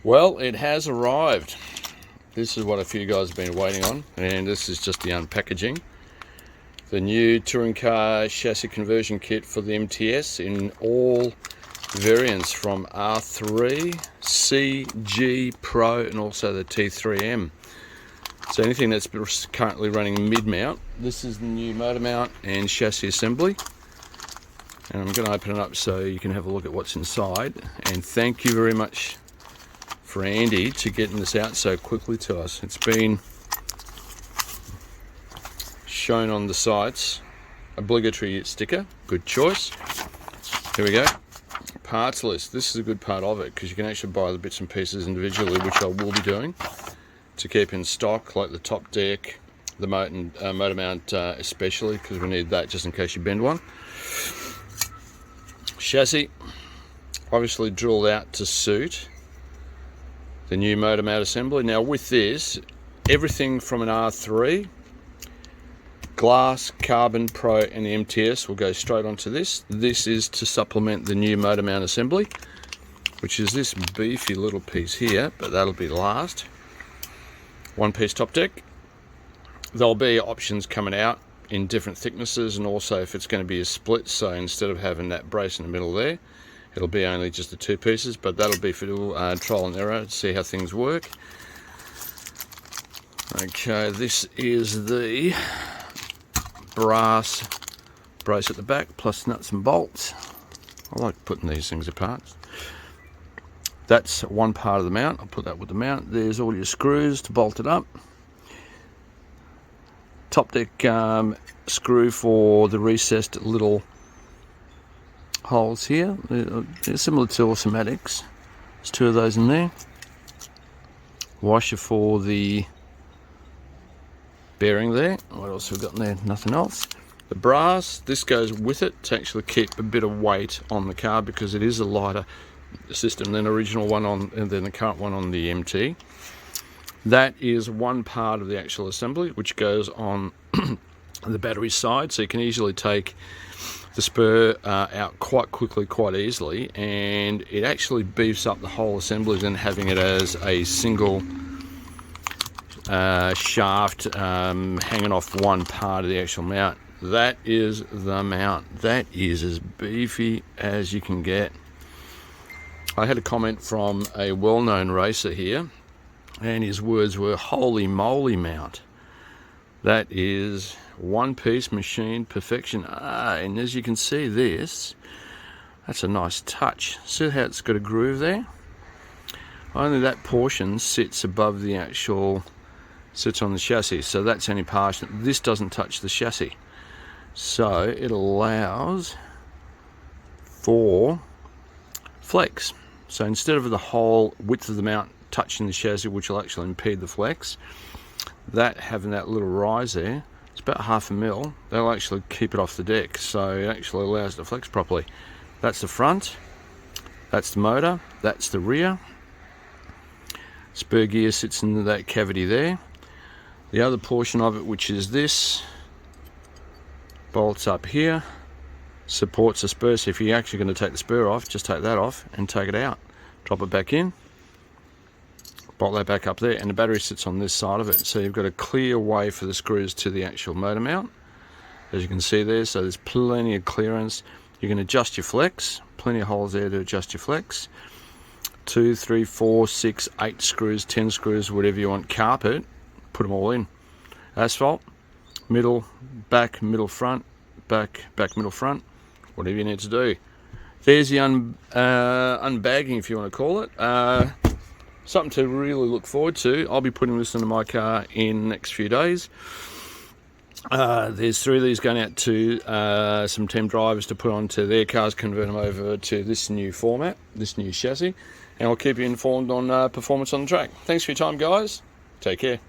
Well, it has arrived. This is what a few guys have been waiting on, and this is just the unpackaging. The new touring car chassis conversion kit for the MTS in all variants from R3, C, G, Pro, and also the T3M. So anything that's currently running mid-mount, this is the new motor mount and chassis assembly. And I'm going to open it up so you can have a look at what's inside. And thank you very much for Andy to getting this out so quickly to us. It's been shown on the sites. Obligatory sticker, good choice. Here we go. Parts list. This is a good part of it because you can actually buy the bits and pieces individually, which I will be doing to keep in stock, like the top deck, the motor mount especially, because we need that just in case you bend one. Chassis, obviously drilled out to suit the new motor mount assembly. Now with this, everything from an R3, glass, carbon, Pro and the MTS will go straight onto this. This is to supplement the new motor mount assembly, which is this beefy little piece here, but that'll be last. One piece top deck. There'll be options coming out in different thicknesses, and also if it's going to be a split, so instead of having that brace in the middle there, it'll be only just the two pieces, but that'll be for trial and error to see how things work. Okay, this is the brass brace at the back, plus nuts and bolts. I like putting these things apart. That's one part of the mount. I'll put that with the mount. There's all your screws to bolt it up. Top deck screw for the recessed little holes here. They're similar to automatics. There's two of those in there. Washer for the bearing there. What else have we got in there? Nothing else. The brass, this goes with it to actually keep a bit of weight on the car because it is a lighter system than the original one and then the current one on the MT. That is one part of the actual assembly, which goes on the battery side, so you can easily take the spur out quite quickly, quite easily, and it actually beefs up the whole assembly than having it as a single shaft hanging off one part of the actual mount. That is the mount. That is as beefy as you can get. I had a comment from a well-known racer here, and his words were, "Holy moly mount. That is one piece machine perfection." And as you can see this, that's a nice touch. See how it's got a groove there? Only that portion sits above the actual, sits on the chassis, so that's any portion. This doesn't touch the chassis. So it allows for flex. So instead of the whole width of the mount touching the chassis, which will actually impede the flex, that having that little rise there, it's about 1/2 mil, they'll actually keep it off the deck, so it actually allows it to flex properly. That's the front, that's the motor, that's the rear. Spur gear sits into that cavity there. The other portion of it, which is this, bolts up here, supports the spur. So if you're actually going to take the spur off, just take that off and take it out, drop it back in, bolt that back up there, and the battery sits on this side of it, so you've got a clear way for the screws to the actual motor mount, as you can see there. So there's plenty of clearance. You can adjust your flex, plenty of holes there to adjust your flex. 2, 3, 4, 6, 8 screws, 10 screws, whatever you want. Carpet, put them all in. Asphalt, middle, back, middle, front, back, middle, front, whatever you need to do. There's the unbagging, if you want to call it. Something to really look forward to. I'll be putting this into my car in the next few days. There's 3 of these going out to some team drivers to put onto their cars, convert them over to this new format, this new chassis, and I'll keep you informed on performance on the track. Thanks for your time, guys. Take care.